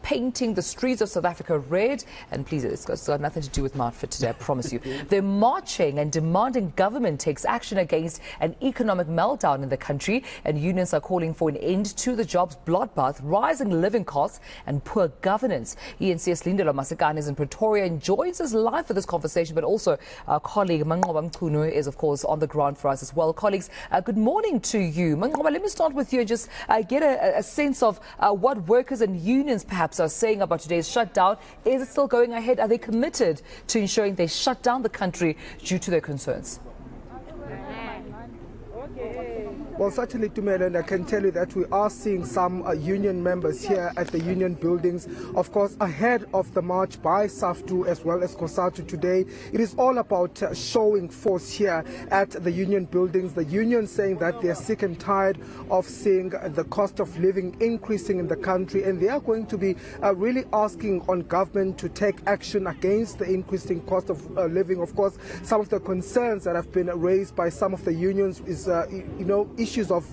painting the streets of South Africa red. And please, it's got nothing to do with Martford today, I promise you. They're marching and demanding government takes action against an economic meltdown in the country. And unions are calling for an end to the jobs bloodbath, rising living costs and poor governance. eNCA Silindelo Masikane is in Pretoria and joins us live for this conversation, but also our colleague Manqoba Mchunu is, of course, on the ground for us as well. Colleagues, good morning to you. Manqoba, let me start with you and just get a sense of what workers and unions perhaps are saying about today's shutdown. Is it still going ahead? Are they committed to ensuring they shut down the country due to their concerns? Well, certainly, Tumela, and I can tell you that we are seeing some union members here at the union buildings, of course, ahead of the march by Saftu as well as Cosatu today. It is all about showing force here at the union buildings. The union saying that they are sick and tired of seeing the cost of living increasing in the country, and they are going to be really asking on government to take action against the increasing cost of living. Of course, some of the concerns that have been raised by some of the unions is, issues of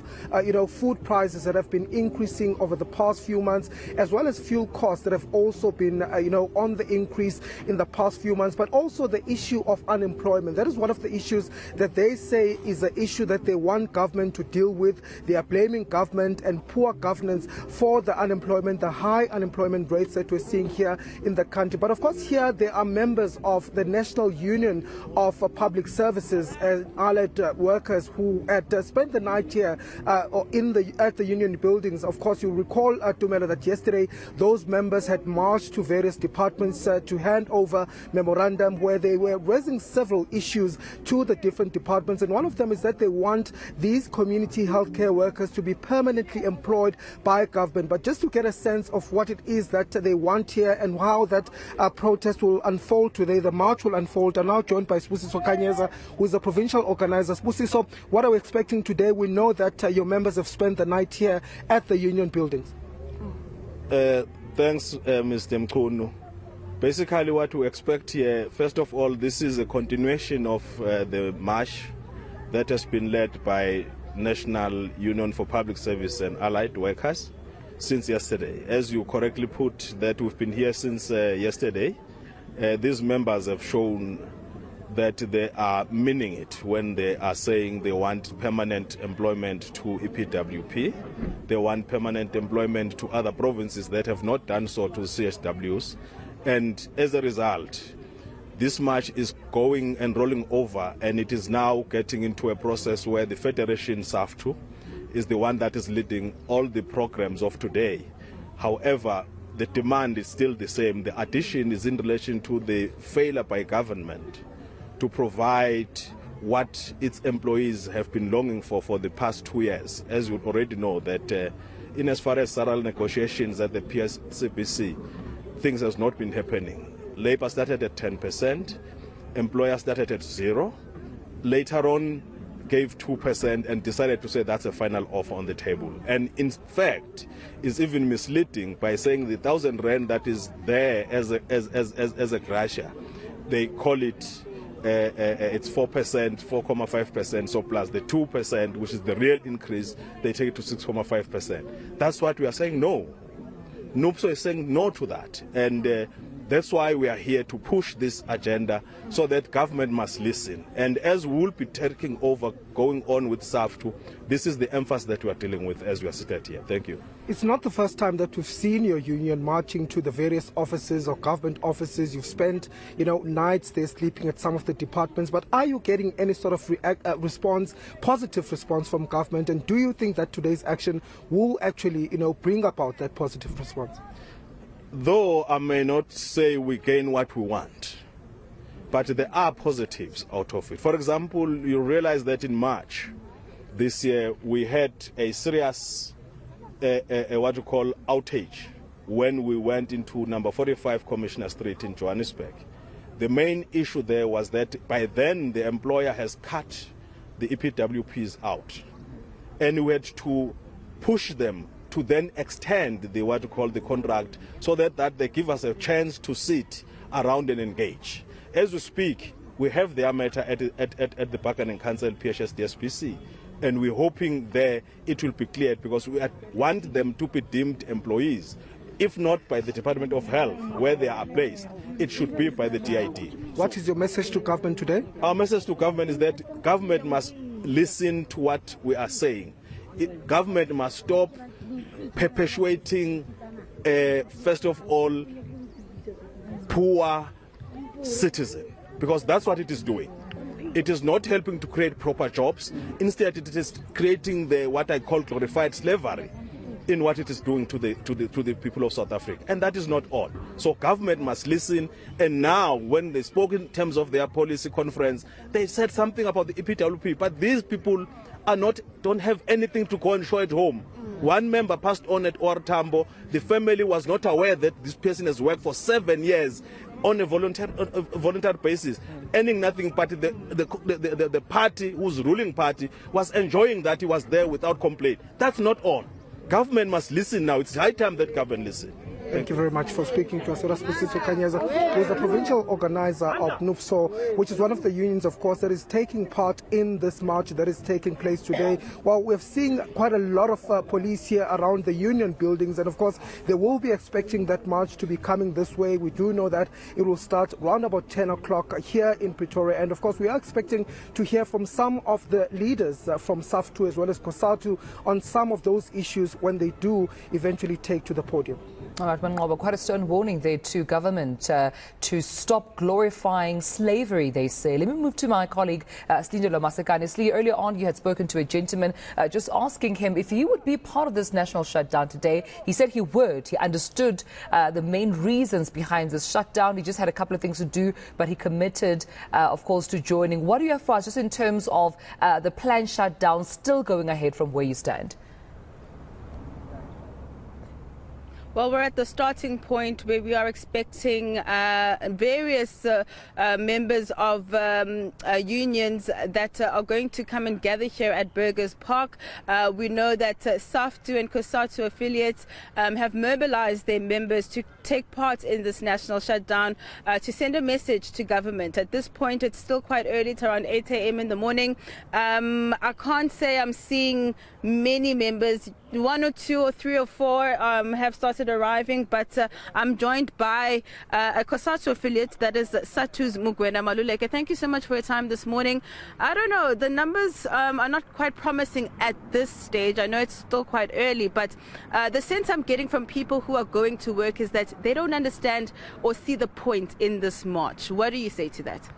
food prices that have been increasing over the past few months, as well as fuel costs that have also been on the increase in the past few months, but also the issue of unemployment. That is one of the issues that they say is an issue that they want government to deal with. They are blaming government and poor governance for the unemployment, the high unemployment rates that we're seeing here in the country. But of course, here there are members of the National Union of Public Services and allied workers who had spent the night here at the union buildings. Of course, you recall, Tumela, that yesterday those members had marched to various departments to hand over memorandum where they were raising several issues to the different departments, and one of them is that they want these community healthcare workers to be permanently employed by government. But just to get a sense of what it is that they want here and how that protest will unfold today, the march will unfold, I'm now joined by Spusiso Kanyeza, who is the provincial organizer. Spusiso, what are we expecting today? We know that your members have spent the night here at the union buildings. Thanks, Mr. Mkhunu. Basically, what we expect here, first of all, this is a continuation of the march that has been led by National Union for Public Service and Allied Workers since yesterday. As you correctly put, that we've been here since yesterday. These members have shown that they are meaning it when they are saying they want permanent employment to EPWP. They want permanent employment to other provinces that have not done so to CSWs. And as a result, this march is going and rolling over, and it is now getting into a process where the Federation Saftu is the one that is leading all the programs of today. However, the demand is still the same. The addition is in relation to the failure by government to provide what its employees have been longing for the past 2 years. As you already know, that in as far as salary negotiations at the PSCBC, things has not been happening. Labour started at 10%, employers started at 0, later on gave 2% and decided to say that's a final offer on the table. And in fact, is even misleading by saying the 1,000 rand that is there as a grasha, they call it it's 4%, 4.5%, so plus the 2%, which is the real increase, they take it to 6.5%. That's what we are saying no. NUPSO is saying no to that. And that's why we are here to push this agenda so that government must listen. And as we will be taking over, going on with SAFTU, this is the emphasis that we are dealing with as we are seated here. Thank you. It's not the first time that we've seen your union marching to the various offices or government offices. You've spent, nights there sleeping at some of the departments. But are you getting any sort of response, positive response from government? And do you think that today's action will actually, bring about that positive response? Though I may not say we gain what we want, but there are positives out of it. For example, you realize that in March this year we had a serious what you call outage when we went into number 45 Commissioner Street in Johannesburg. The main issue there was that by then the employer has cut the EPWPs out, and we had to push them to then extend the what you call the contract so that they give us a chance to sit around and engage. As we speak, we have their matter at the Bargaining Council, PHS, DSPC, and we're hoping there it will be cleared because we want them to be deemed employees if not by the Department of Health, where they are placed, it should be by the TID. What is your message to government today? Our message to government is that government must listen to what we are saying. Government must stop perpetuating, first of all, poor citizen, because that's what it is doing. It is not helping to create proper jobs. Instead, it is creating what I call glorified slavery in what it is doing to the people of South Africa. And that is not all. So government must listen. And now, when they spoke in terms of their policy conference, they said something about the EPWP. But these people don't have anything to go and show at home. One member passed on at OR Tambo. The family was not aware that this person has worked for 7 years on a voluntary basis, earning nothing, but the party, whose ruling party, was enjoying that he was there without complaint. That's not all. Government must listen now. It's high time that government listen. Thank you very much for speaking to us. Raspusiso Kanyeza, who is the provincial organizer of NUPSO, which is one of the unions, of course, that is taking part in this march that is taking place today. Well, we're seeing quite a lot of police here around the union buildings, and of course, they will be expecting that march to be coming this way. We do know that it will start around about 10 o'clock here in Pretoria, and of course, we are expecting to hear from some of the leaders from Saftu as well as Cosatu on some of those issues when they do eventually take to the podium. All right, Manqoba, quite a stern warning there to government to stop glorifying slavery, they say. Let me move to my colleague, Silindelo Masikane. Slee, earlier on you had spoken to a gentleman just asking him if he would be part of this national shutdown today. He said he would. He understood the main reasons behind this shutdown. He just had a couple of things to do, but he committed, of course, to joining. What do you have for us just in terms of the planned shutdown still going ahead from where you stand? Well, we're at the starting point where we are expecting various members of unions that are going to come and gather here at Burgers Park. We know that Saftu and Cosatu affiliates have mobilized their members to take part in this national shutdown to send a message to government. At this point, it's still quite early, it's around 8 a.m. in the morning. I can't say I'm seeing many members. 1 or 2 or 3 or 4 have started arriving, but I'm joined by a Cosatu affiliate, that is Satu's Mugwena Maluleke. Thank you so much for your time this morning. I don't know, the numbers are not quite promising at this stage. I know it's still quite early, but the sense I'm getting from people who are going to work is that they don't understand or see the point in this march. What do you say to that?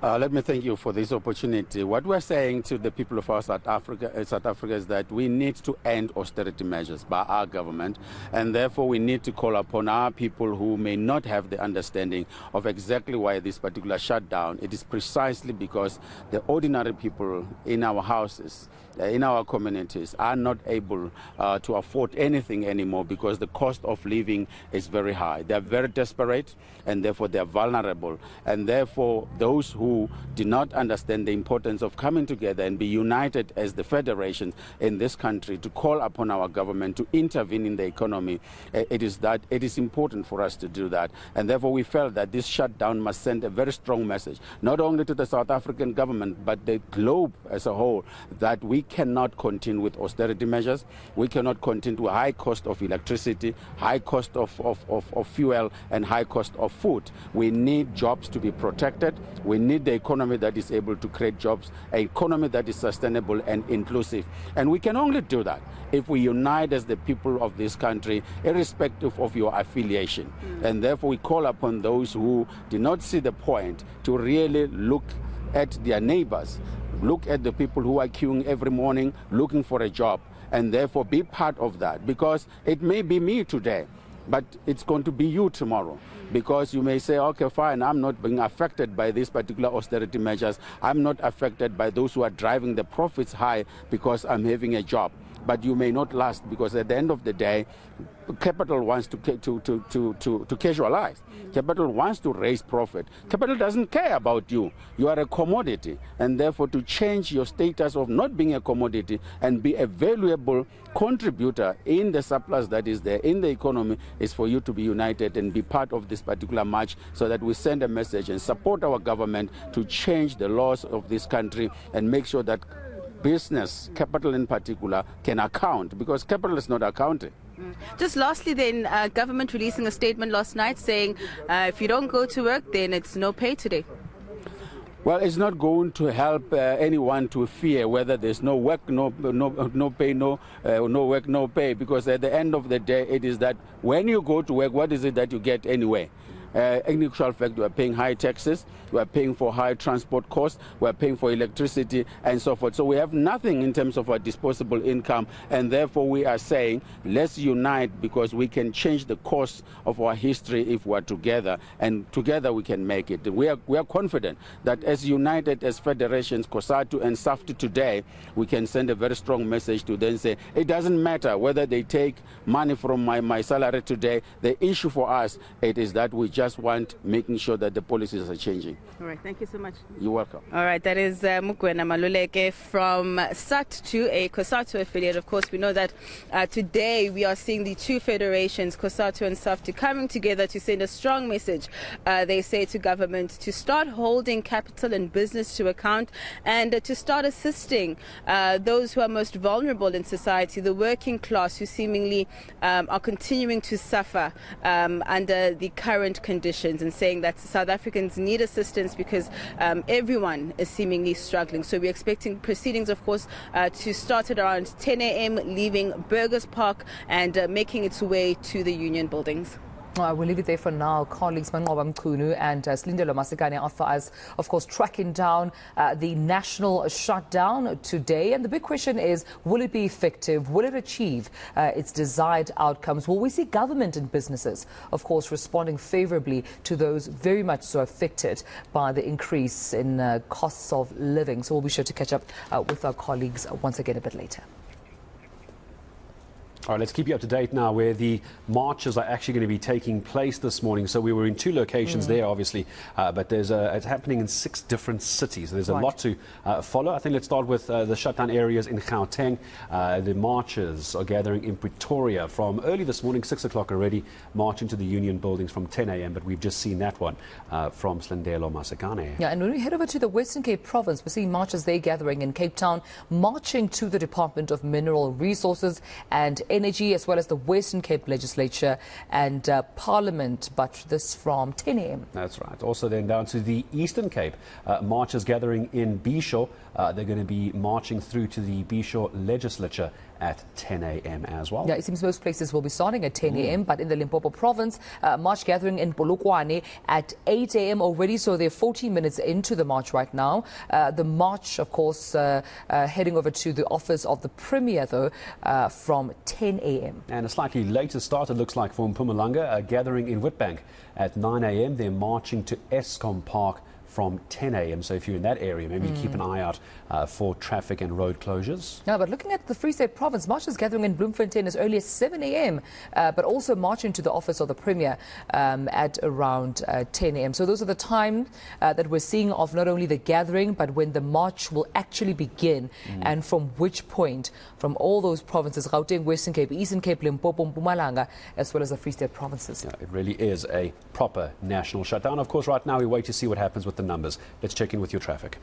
Let me thank you for this opportunity. What we're saying to the people of South Africa is that we need to end austerity measures by our government, and therefore we need to call upon our people who may not have the understanding of exactly why this particular shutdown. It is precisely because the ordinary people in our houses, in our communities, are not able to afford anything anymore because the cost of living is very high. They are very desperate, and therefore they are vulnerable. And therefore those who do not understand the importance of coming together and be united as the federations in this country to call upon our government to intervene in the economy, it is important for us to do that. And therefore we felt that this shutdown must send a very strong message, not only to the South African government, but the globe as a whole, that we cannot continue with austerity measures. We cannot continue with high cost of electricity, high cost of fuel, and high cost of food. We need jobs to be protected. We need the economy that is able to create jobs, an economy that is sustainable and inclusive. And we can only do that if we unite as the people of this country, irrespective of your affiliation. And therefore we call upon those who do not see the point to really look at their neighbors, look at the people who are queuing every morning looking for a job, and therefore be part of that, because it may be me today, but it's going to be you tomorrow. Because you may say, okay, fine, I'm not being affected by these particular austerity measures. I'm not affected by those who are driving the profits high because I'm having a job. But you may not last, because at the end of the day, capital wants to casualize. Capital wants to raise profit. Capital doesn't care about you. You are a commodity. And therefore, to change your status of not being a commodity and be a valuable contributor in the surplus that is there in the economy is for you to be united and be part of this particular march, so that we send a message and support our government to change the laws of this country and make sure that business, capital in particular, can account, because capital is not accounting. Just lastly then, government releasing a statement last night saying if you don't go to work, then it's no pay today. Well, it's not going to help anyone to fear whether there's no work, no pay, no work, no pay, because at the end of the day, it is that when you go to work, what is it that you get anyway? In actual fact, we are paying high taxes, we are paying for high transport costs, we are paying for electricity and so forth. So we have nothing in terms of our disposable income, and therefore we are saying let's unite, because we can change the course of our history if we are together, and together we can make it. We are confident that as united as federations, Cosatu and Saftu today, we can send a very strong message to them, say it doesn't matter whether they take money from my salary today. The issue for us, it is that we just want making sure that the policies are changing. All right, thank you so much. You're welcome. All right, that is Mukwena Maluleke from Shutdown, a Cosatu affiliate. Of course, we know that today we are seeing the two federations, Cosatu and Saftu, coming together to send a strong message, they say, to government to start holding capital and business to account, and to start assisting those who are most vulnerable in society, the working class, who seemingly are continuing to suffer under the current conditions, and saying that South Africans need assistance because everyone is seemingly struggling. So we're expecting proceedings, of course, to start at around 10 a.m., leaving Burgers Park and making its way to the Union buildings. We'll leave it there for now. Colleagues Manqoba Mkhunu and Silindelo Masikane are for us, of course, tracking down the national shutdown today. And the big question is, will it be effective? Will it achieve its desired outcomes? Will we see government and businesses, of course, responding favorably to those very much so affected by the increase in costs of living? So we'll be sure to catch up with our colleagues once again a bit later. All right, let's keep you up to date now where the marches are actually going to be taking place this morning. So we were in two locations there, obviously, but it's happening in 6 different cities. There's a lot to follow. I think let's start with the shutdown areas in Gauteng. The marchers are gathering in Pretoria from early this morning, 6 o'clock already, marching to the Union buildings from 10 a.m. But we've just seen that one from Silindelo Masikane. Yeah, and when we head over to the Western Cape province, we're seeing marchers there gathering in Cape Town, marching to the Department of Mineral Resources and Energy, as well as the Western Cape Legislature and Parliament, but this from 10 a.m. That's right. Also then down to the Eastern Cape, marchers gathering in Bisho. They're going to be marching through to the Bisho Legislature at 10 a.m. as well. Yeah, it seems most places will be starting at 10 a.m., but in the Limpopo province, march gathering in Polokwane at 8 a.m. already, so they're 40 minutes into the march right now. The march, of course, heading over to the office of the Premier, though, from 10 a.m. And a slightly later start, it looks like, for Mpumalanga, gathering in Witbank at 9 a.m. They're marching to Eskom Park from 10 a.m. So if you're in that area, maybe keep an eye out for traffic and road closures. Yeah, but looking at the Free State province, marchers gathering in Bloemfontein as early as 7 a.m., but also marching to the office of the Premier at around 10 a.m. So those are the times that we're seeing of not only the gathering, but when the march will actually begin and from which point from all those provinces, Gauteng, Western Cape, Eastern Cape, Limpopo, Mpumalanga, as well as the Free State provinces. Yeah, it really is a proper national shutdown. Of course, right now we wait to see what happens with the numbers. Let's check in with your traffic.